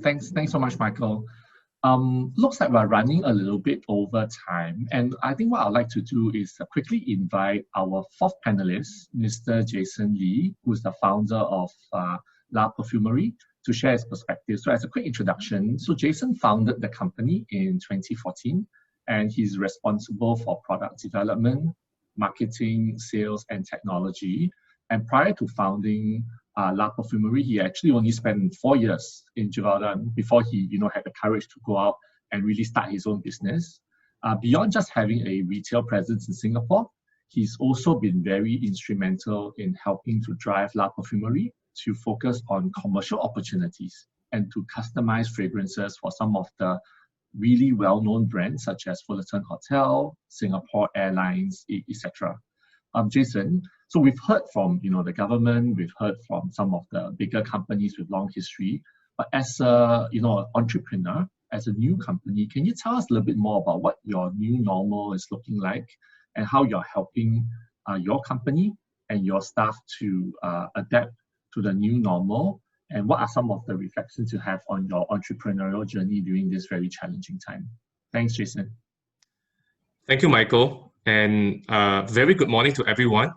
Thanks so much, Michael. Looks like we're running a little bit over time, and I think what I'd like to do is quickly invite our fourth panelist, Mr. Jason Lee, who's the founder of La Perfumerie, to share his perspective. So as a quick introduction, so Jason founded the company in 2014, and he's responsible for product development, marketing, sales, and technology. And prior to founding La Perfumerie, he actually only spent 4 years in Givaudan before he had the courage to go out and really start his own business. Beyond just having a retail presence in Singapore, he's also been very instrumental in helping to drive La Perfumerie to focus on commercial opportunities and to customize fragrances for some of the really well-known brands such as Fullerton Hotel, Singapore Airlines, etc. Jason, so we've heard from the government, we've heard from some of the bigger companies with long history, but as a entrepreneur, as a new company, can you tell us a little bit more about what your new normal is looking like and how you're helping your company and your staff to adapt to the new normal, and what are some of the reflections you have on your entrepreneurial journey during this very challenging time? Thanks, Jason. Thank you, Michael, and very good morning to everyone.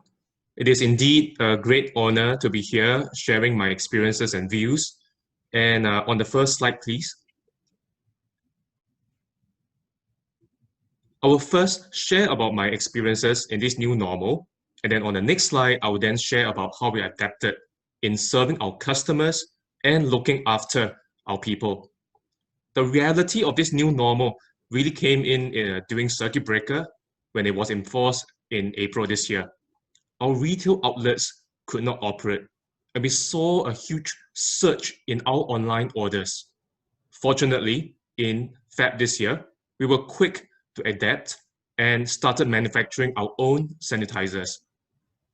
It is indeed a great honor to be here sharing my experiences and views. And on the first slide, please. I will first share about my experiences in this new normal, and then on the next slide, I will then share about how we adapted in serving our customers and looking after our people. The reality of this new normal really came in during circuit breaker when it was enforced in April this year. Our retail outlets could not operate, and we saw a huge surge in our online orders. Fortunately, in Feb this year, we were quick to adapt and started manufacturing our own sanitizers.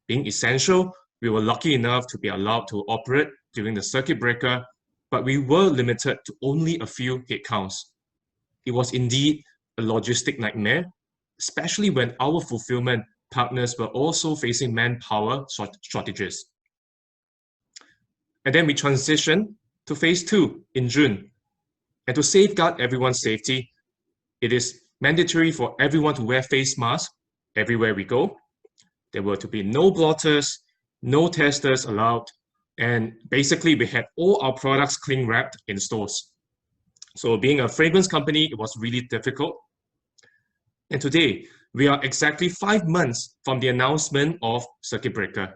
Being essential, we were lucky enough to be allowed to operate during the circuit breaker, but we were limited to only a few headcounts. It was indeed a logistic nightmare, especially when our fulfillment partners were also facing manpower shortages. And then we transitioned to phase 2 in June. And to safeguard everyone's safety, it is mandatory for everyone to wear face masks everywhere we go. There were to be no blotters, no testers allowed, and basically we had all our products cling wrapped in stores. So being a fragrance company, it was really difficult. And today, we are exactly 5 months from the announcement of circuit breaker.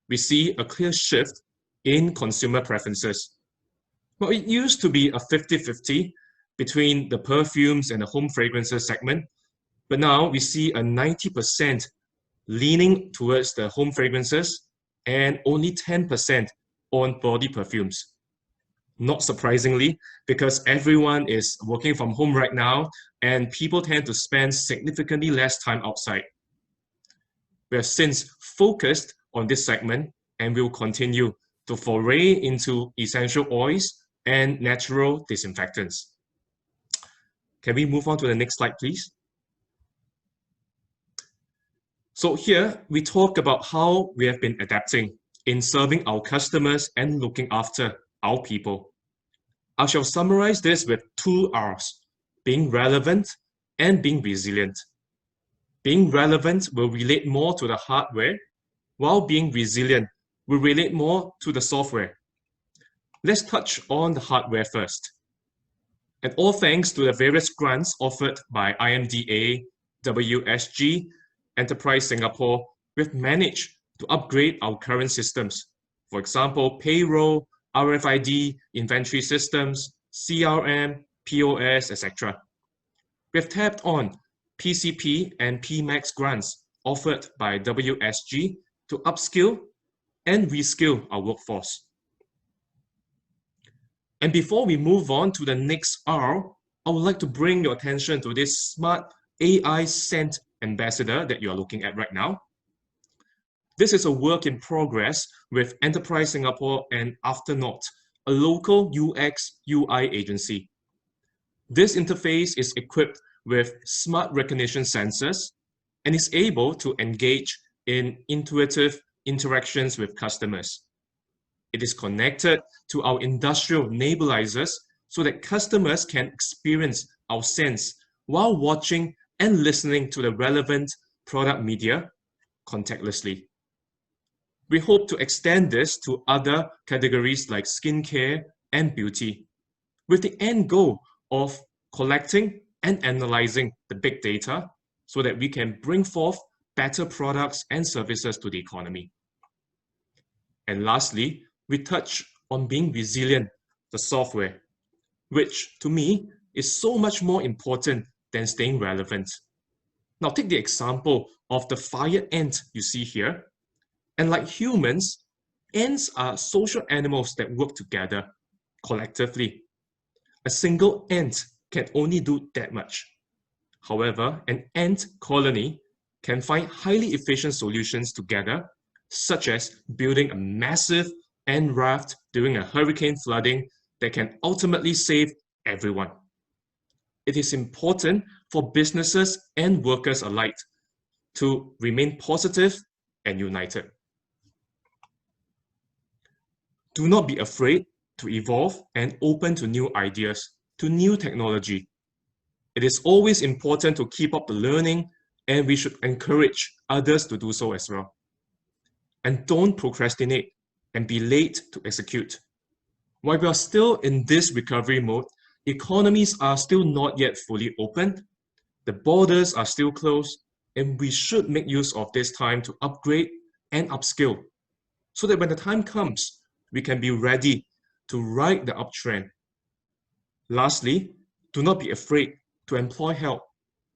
We see a clear shift in consumer preferences. Well, it used to be a 50-50 between the perfumes and the home fragrances segment, but now we see a 90% leaning towards the home fragrances and only 10% on body perfumes. Not surprisingly, because everyone is working from home right now and people tend to spend significantly less time outside. We have since focused on this segment and will continue to foray into essential oils and natural disinfectants. Can we move on to the next slide, please? So here we talk about how we have been adapting in serving our customers and looking after our people. I shall summarize this with 2 R's, being relevant and being resilient. Being relevant will relate more to the hardware, while being resilient will relate more to the software. Let's touch on the hardware first. And all thanks to the various grants offered by IMDA, WSG, Enterprise Singapore, we've managed to upgrade our current systems. For example, payroll, RFID, inventory systems, CRM, POS, etc. We've tapped on PCP and PMAX grants offered by WSG to upskill and reskill our workforce. And before we move on to the next R, I would like to bring your attention to this smart AI scent ambassador that you are looking at right now. This is a work in progress with Enterprise Singapore and Afternaut, a local UX UI agency. This interface is equipped with smart recognition sensors and is able to engage in intuitive interactions with customers. It is connected to our industrial nebulizers so that customers can experience our sense while watching and listening to the relevant product media contactlessly. We hope to extend this to other categories like skincare and beauty, with the end goal of collecting and analyzing the big data so that we can bring forth better products and services to the economy. And lastly, we touch on being resilient, the software, which to me is so much more important than staying relevant. Now take the example of the fire ant you see here. And like humans, ants are social animals that work together collectively. A single ant can only do that much. However, an ant colony can find highly efficient solutions together, such as building a massive ant raft during a hurricane flooding that can ultimately save everyone. It is important for businesses and workers alike to remain positive and united. Do not be afraid to evolve and open to new ideas, to new technology. It is always important to keep up the learning, and we should encourage others to do so as well. And don't procrastinate and be late to execute. While we are still in this recovery mode, economies are still not yet fully opened, the borders are still closed, and we should make use of this time to upgrade and upskill so that when the time comes, we can be ready to ride the uptrend. Lastly, do not be afraid to employ help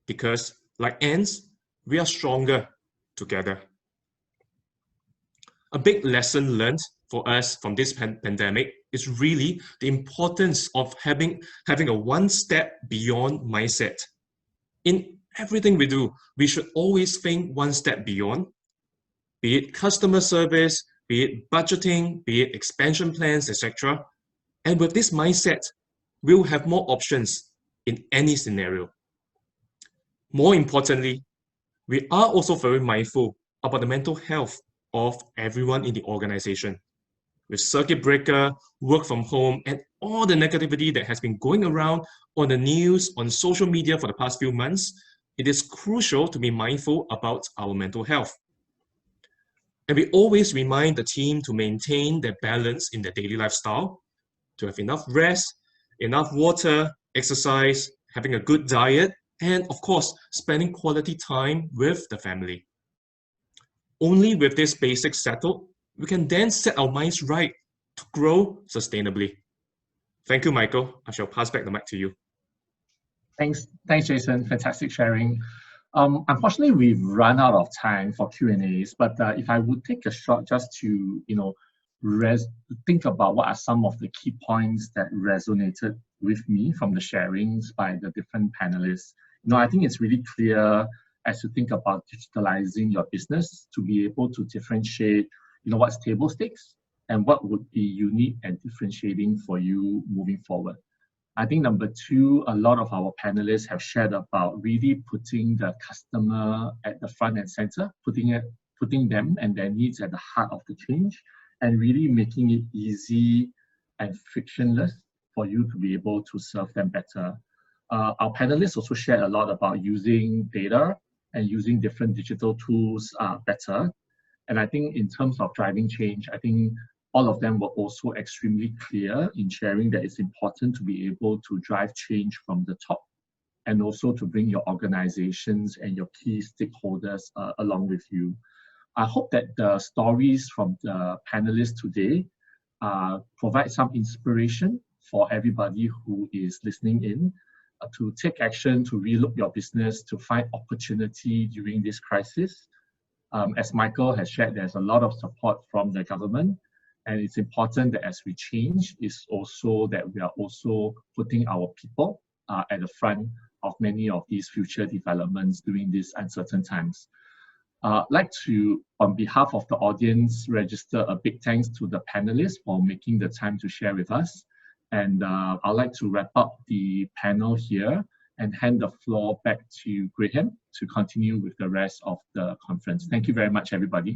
because, like ants, we are stronger together. A big lesson learned for us from this pandemic is really the importance of having a one step beyond mindset. In everything we do, we should always think one step beyond, be it customer service, be it budgeting, be it expansion plans, etc. And with this mindset, we'll have more options in any scenario. More importantly, we are also very mindful about the mental health of everyone in the organization. With circuit breaker, work from home, and all the negativity that has been going around on the news, on social media for the past few months, it is crucial to be mindful about our mental health. And we always remind the team to maintain their balance in their daily lifestyle, to have enough rest, enough water, exercise, having a good diet, and of course, spending quality time with the family. Only with this basic settled, we can then set our minds right to grow sustainably. Thank you, Michael. I shall pass back the mic to you. Thanks, Jason. Fantastic sharing. Unfortunately, we've run out of time for Q&As, but if I would take a shot just to, think about what are some of the key points that resonated with me from the sharings by the different panelists. I think it's really clear as you think about digitalizing your business to be able to differentiate, what's table stakes and what would be unique and differentiating for you moving forward. I think number two, a lot of our panelists have shared about really putting the customer at the front and center, putting them and their needs at the heart of the change, and really making it easy and frictionless for you to be able to serve them better. Our panelists also shared a lot about using data and using different digital tools better. And I think in terms of driving change, I think all of them were also extremely clear in sharing that it's important to be able to drive change from the top and also to bring your organizations and your key stakeholders along with you. I hope that the stories from the panelists today provide some inspiration for everybody who is listening in to take action, to relook your business, to find opportunity during this crisis. As Michael has shared, there's a lot of support from the government. And it's important that as we change, is also that we are also putting our people at the front of many of these future developments during these uncertain times. I'd like to, on behalf of the audience, register a big thanks to the panelists for making the time to share with us. And I'd like to wrap up the panel here and hand the floor back to Graham to continue with the rest of the conference. Thank you very much, everybody.